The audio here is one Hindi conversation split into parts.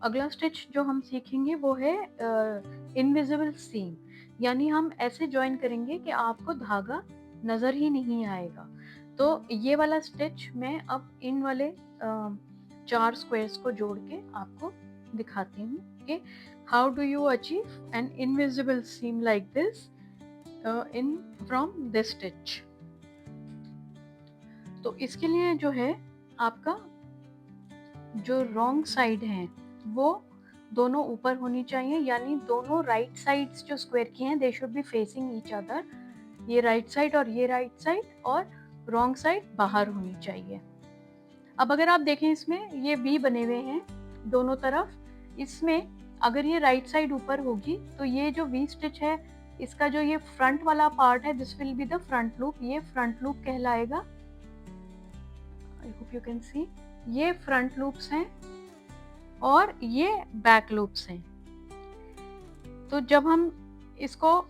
अगला स्टिच जो हम सीखेंगे वो है इनविजिबल सीम, यानी हम ऐसे जॉइन करेंगे कि आपको धागा नज़र ही नहीं आएगा। तो ये वाला स्टिच मैं अब इन वाले 4 स्क्वायर्स को जोड़ के आपको दिखाती हूँ कि how do you achieve an invisible seem like this in from this stitch. तो इसके लिए जो है आपका जो रॉन्ग साइड है वो दोनों ऊपर होनी चाहिए, यानी दोनों राइट साइड्स जो स्क्वायर की हैं they should be facing each other. ये राइट साइड और ये राइट साइड, और रॉन्ग साइड बाहर होनी चाहिए। अब अगर आप देखें इसमें ये वी बने हुए हैं दोनों तरफ, इसमें अगर ये राइट साइड ऊपर होगी तो ये जो वी स्टिच है इसका जो ये फ्रंट वाला पार्ट है this will be the front loop, ये फ्रंट लूप कहलाएगा। I hope you can see, ये फ्रंट लूप्स हैं और ये बैक लूप्स हैं। तो जब हम इसको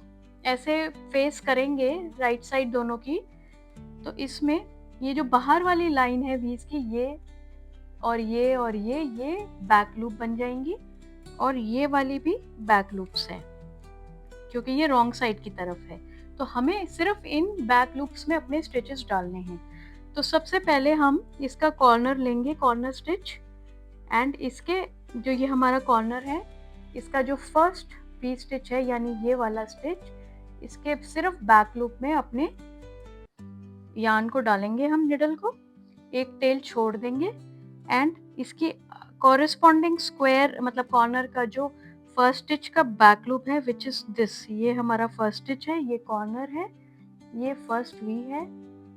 ऐसे फेस करेंगे राइट साइड दोनों की, तो इसमें ये जो बाहर वाली लाइन है वीज की, ये और ये बैक लूप बन जाएंगी, और ये वाली भी बैक लूप्स है क्योंकि ये रॉन्ग साइड की तरफ है। तो हमें सिर्फ इन बैक लूप्स में अपने स्टिचेस डालने हैं। तो सबसे पहले हम इसका कॉर्नर लेंगे, कॉर्नर स्टिच, एंड इसके जो ये हमारा कॉर्नर है इसका जो फर्स्ट वी स्टिच है यानी ये वाला स्टिच, इसके सिर्फ बैक लूप में अपने यार्न को डालेंगे हम, निडल को एक टेल छोड़ देंगे, एंड इसकी कॉरेस्पॉन्डिंग स्क्वायर मतलब कॉर्नर का जो फर्स्ट स्टिच का बैक लूप है विच इज दिस, ये हमारा फर्स्ट स्टिच है, ये कॉर्नर है, ये फर्स्ट वी है,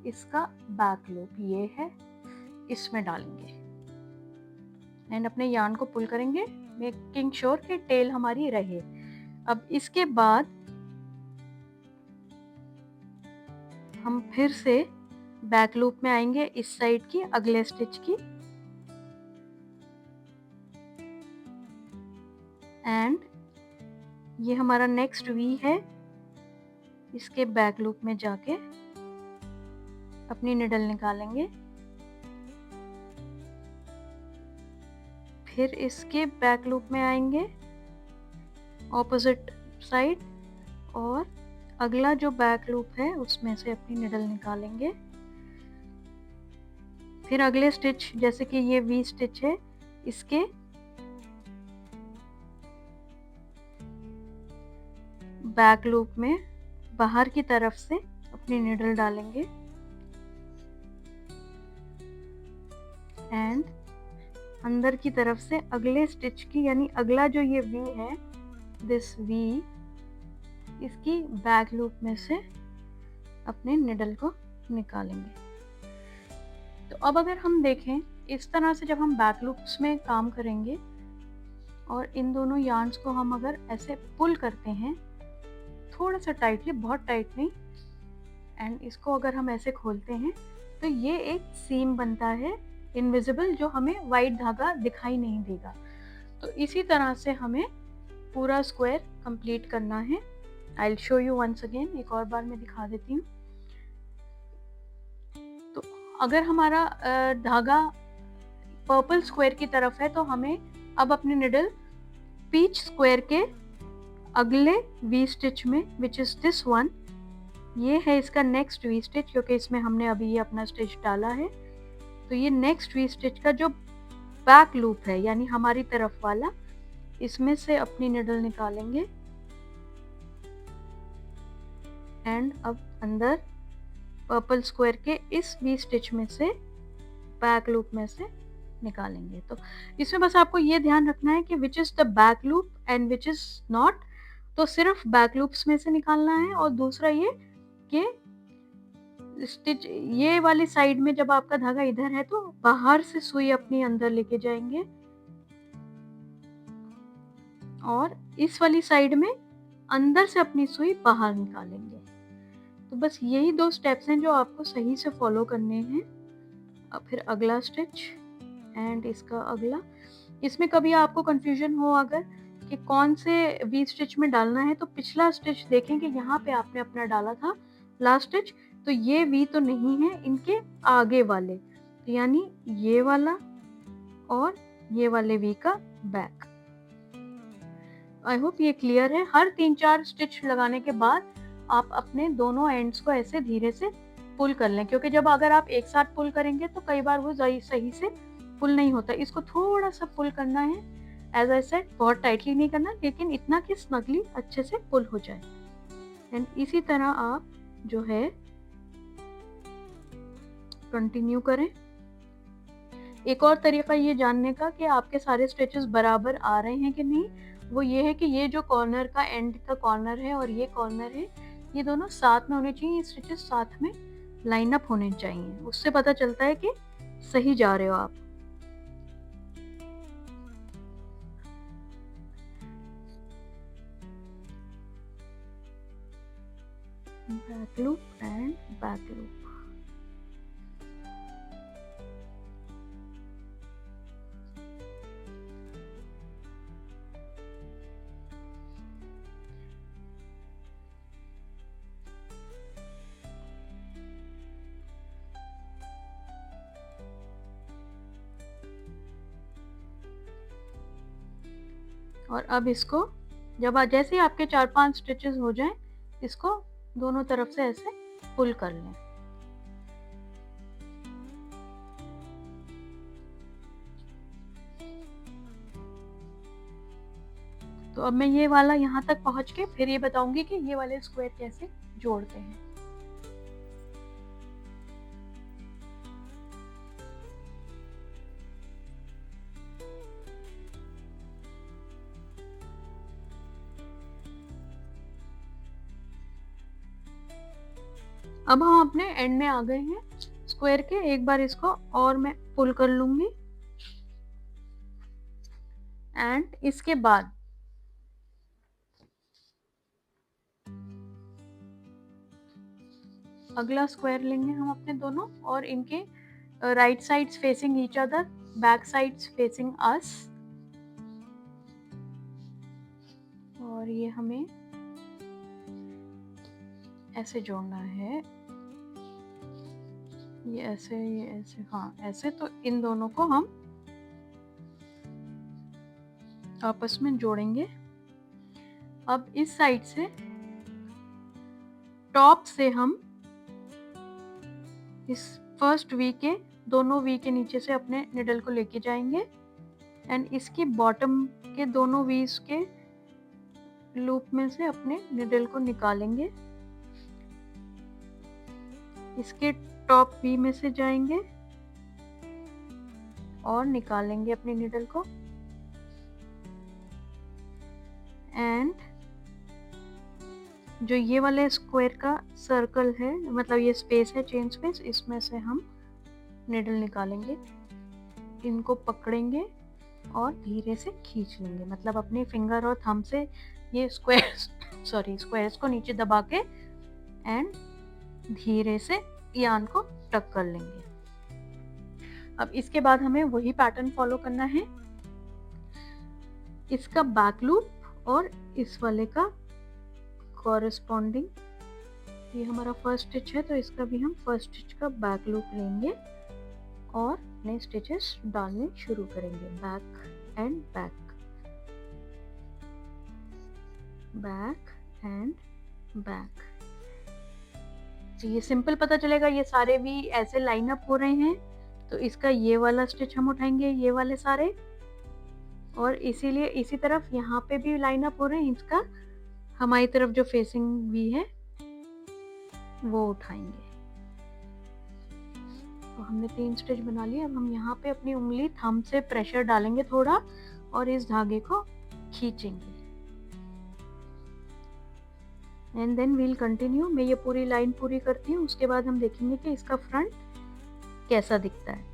इसका बैक लूप ये है, इसमें डालेंगे एंड अपने यार्न को पुल करेंगे मेकिंग श्योर कि टेल हमारी रहे। अब इसके बाद हम फिर से बैक लूप में आएंगे इस साइड की अगले स्टिच की, एंड ये हमारा नेक्स्ट वी है, इसके बैक लूप में जाके अपनी निडल निकालेंगे, फिर इसके बैक लूप में आएंगे ऑपोजिट साइड, और अगला जो बैक लूप है उसमें से अपनी निडल निकालेंगे, फिर अगले स्टिच जैसे कि ये वी स्टिच है इसके बैक लूप में बाहर की तरफ से अपनी निडल डालेंगे, एंड अंदर की तरफ से अगले स्टिच की यानी अगला जो ये वी है दिस वी, इसकी बैक लूप में से अपने निडल को निकालेंगे। तो अब अगर हम देखें इस तरह से जब हम बैक लूप्स में काम करेंगे और इन दोनों यार्न्स को हम अगर ऐसे पुल करते हैं थोड़ा सा टाइटली, बहुत टाइट नहीं, एंड इसको अगर हम ऐसे खोलते हैं तो ये एक सीम बनता है इनविजिबल, जो हमें वाइट धागा दिखाई नहीं देगा। तो इसी तरह से हमें पूरा स्क्वायर कंप्लीट करना है। I will show you once again, एक और बार मैं दिखा देती हूँ। तो अगर हमारा धागा पर्पल स्क्वायर की तरफ है तो हमें अब अपनी निडल पीच स्क्वायर के अगले वी स्टिच में विच इज दिस वन, ये है इसका नेक्स्ट वी स्टिच क्योंकि इसमें हमने अभी ये अपना स्टिच डाला है। तो ये नेक्स्ट वी स्टिच का जो बैक लूप है यानी हमारी तरफ वाला, इसमें से अपनी निडल निकालेंगे, एंड अब अंदर पर्पल स्क्वायर के इस वी स्टिच में से बैक लूप में से निकालेंगे। तो इसमें बस आपको ये ध्यान रखना है कि which is the back loop and which is not, तो सिर्फ बैक लूप्स में से निकालना है। और दूसरा ये कि स्टिच ये वाली साइड में जब आपका धागा इधर है तो बाहर से सुई अपनी अंदर लेके जाएंगे, और इस वाली साइड में अंदर से अपनी सुई बाहर निकालेंगे। तो बस यही 2 स्टेप्स हैं जो आपको सही से फॉलो करने हैं। अब फिर अगला स्टिच एंड इसका अगला, इसमें कभी आपको कंफ्यूजन हो अगर कि कौन से वी स्टिच में डालना है तो पिछला स्टिच देखें कि यहाँ पे आपने अपना डाला था लास्ट स्टिच, तो ये वी तो नहीं है, इनके आगे वाले, तो यानी ये वाला और ये वाले वी का बैक। आई होप ये क्लियर है। हर 3-4 स्टिच लगाने के बाद आप अपने दोनों एंड्स को ऐसे धीरे से पुल कर लें, क्योंकि जब अगर आप एक साथ पुल करेंगे तो कई बार वो सही से पुल नहीं होता। इसको थोड़ा सा पुल करना है, एज आई सेड बहुत टाइटली नहीं करना, लेकिन इतना कि स्नगली अच्छे से पुल हो जाए। एंड इसी तरह आप जो है कंटिन्यू करें। एक और तरीका ये जानने का कि आपके सारे स्टिचेस बराबर आ रहे हैं कि नहीं, वो ये है कि ये जो कॉर्नर का एंड का कॉर्नर है और ये कॉर्नर है, ये दोनों साथ में होने चाहिए, ये स्टिचेस साथ में लाइन अप होने चाहिए। उससे पता चलता है कि सही जा रहे हो आप। Back loop and back loop. और अब इसको जैसे ही आपके 4-5 स्टिचेस हो जाएं, इसको दोनों तरफ से ऐसे पुल कर लें। तो अब मैं ये वाला यहाँ तक पहुँच के फिर ये बताऊंगी कि ये वाले स्क्वायर कैसे जोड़ते हैं। अब हम अपने एंड में आ गए हैं स्क्वायर के। एक बार इसको और मैं पुल कर लूंगी एंड इसके बाद अगला स्क्वायर लेंगे हम अपने दोनों, और इनके right sides facing each other, back sides facing us. और ये हमें ऐसे जोड़ना है, ये ऐसे, हाँ ऐसे। तो इन दोनों को हम आपस में जोड़ेंगे। अब इस साइड से टॉप से हम इस फर्स्ट वी के दोनों वी के नीचे से अपने निडल को लेके जाएंगे एंड इसकी बॉटम के दोनों वीज के लूप में से अपने निडल को निकालेंगे। इसके टॉप वी में से जाएंगे और निकालेंगे अपनी निडल को एंड जो ये वाले स्क्वायर का सर्कल है, मतलब ये स्पेस है, चेन स्पेस, इसमें से हम निडल निकालेंगे, इनको पकड़ेंगे और धीरे से खींच लेंगे। मतलब अपने फिंगर और थंब से ये स्क्वायर्स को नीचे दबा के एंड धीरे से यार्न को टक कर लेंगे। अब इसके बाद हमें वही पैटर्न फॉलो करना है। इसका बैक लूप और इस वाले का कॉरेस्पॉन्डिंग, ये हमारा फर्स्ट स्टिच है तो इसका भी हम फर्स्ट स्टिच का बैक लूप लेंगे और नए स्टिचेस डालने शुरू करेंगे। Back and back, back and back. तो ये सिंपल पता चलेगा, ये सारे भी ऐसे लाइन अप हो रहे हैं, तो इसका ये वाला स्टिच हम उठाएंगे, ये वाले सारे, और इसीलिए इसी तरफ यहाँ पे भी लाइन अप हो रहे हैं, इसका हमारी तरफ जो फेसिंग वी है वो उठाएंगे। तो हमने 3 स्टिच बना लिए। अब हम यहाँ पे अपनी उंगली थंब से प्रेशर डालेंगे थोड़ा और इस धागे को खींचेंगे एंड देन वील कंटिन्यू। मैं ये पूरी लाइन पूरी करती हूँ, उसके बाद हम देखेंगे कि इसका फ्रंट कैसा दिखता है।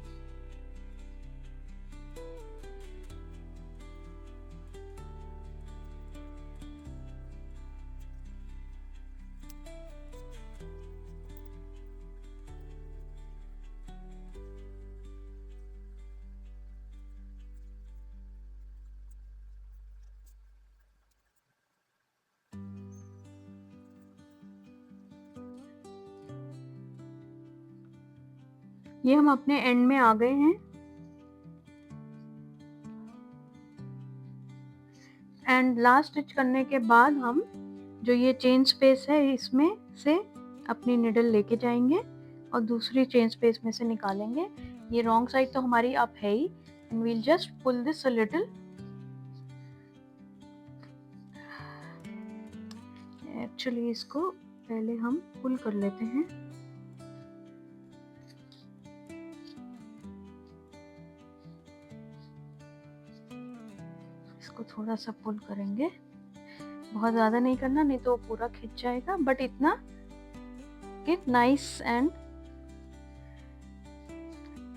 ये हम अपने एंड में आ गए हैं एंड लास्ट स्टिच करने के बाद हम जो ये चेन स्पेस है इसमें से अपनी निडल लेके जाएंगे और दूसरी चेन स्पेस में से निकालेंगे। ये रॉन्ग साइड तो हमारी अप है ही, and we'll just pull this a little. Actually इसको पहले हम पुल कर लेते हैं। इसको थोड़ा सा पुल करेंगे, बहुत ज़्यादा नहीं करना, नहीं तो पूरा खिंच जाएगा, बट इतना कि नाइस एंड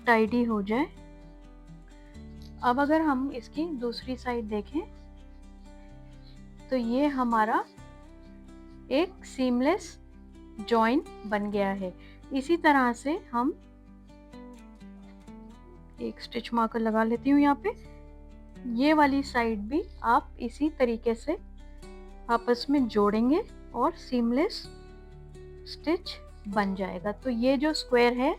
टाइडी हो जाए। अब अगर हम इसकी दूसरी साइड देखें तो ये हमारा एक सीमलेस जॉइन बन गया है। इसी तरह से हम एक स्टिच मार्कर लगा लेती हूँ यहाँ पे। ये वाली साइड भी आप इसी तरीके से आपस में जोड़ेंगे और सीमलेस स्टिच बन जाएगा। तो ये जो स्क्वायर है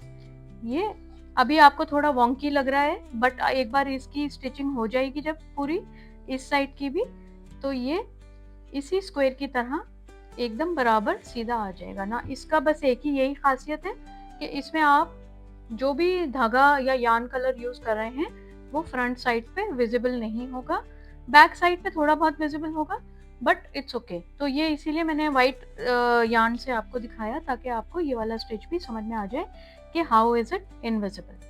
ये अभी आपको थोड़ा वॉन्की लग रहा है, बट एक बार इसकी स्टिचिंग हो जाएगी जब पूरी इस साइड की भी, तो ये इसी स्क्वायर की तरह एकदम बराबर सीधा आ जाएगा ना। इसका बस एक ही यही खासियत है कि इसमें आप जो भी धागा या यार्न कलर यूज कर रहे हैं वो फ्रंट साइड पे विजिबल नहीं होगा, बैक साइड पे थोड़ा बहुत विजिबल होगा, बट इट्स ओके। तो ये इसीलिए मैंने वाइट यार्न से आपको दिखाया ताकि आपको ये वाला स्टिच भी समझ में आ जाए कि हाउ इज इट इनविजिबल।